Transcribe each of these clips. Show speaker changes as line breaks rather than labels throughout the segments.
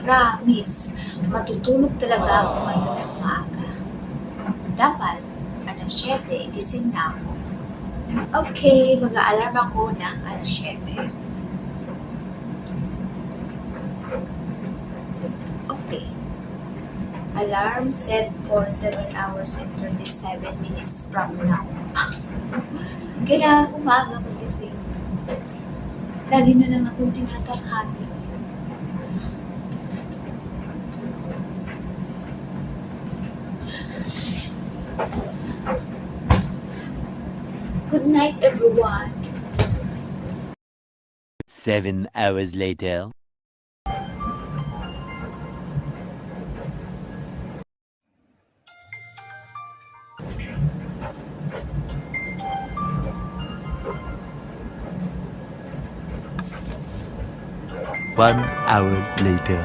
Promise, matutulog talaga ako ngayon ng maaga. Dapat, 7:00, gising na ako. Okay, mag-aalarm ako ng 7:00. Okay. Alarm set for 7 hours and 37 minutes from now. Kailangan umaga magising. Lagi na lang akong tinataghali. Good night, everyone.
7 hours later. One hour later.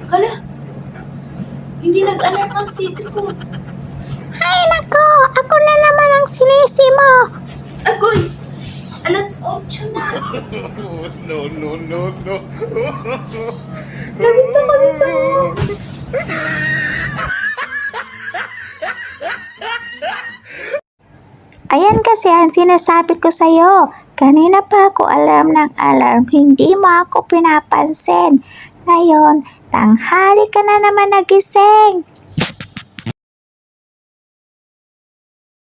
Hala! Hindi nag-alarm ang sipin ko.
Ay nako, ako na naman ang sinisi mo.
Agoy! 8:00 na.
No.
Nalito ko nito.
Ayan kasi ang sinasabi ko sa'yo. Kanina pa ako alarm ng alarm, hindi mo ako pinapansin. Ngayon, tanghali ka na naman nagising.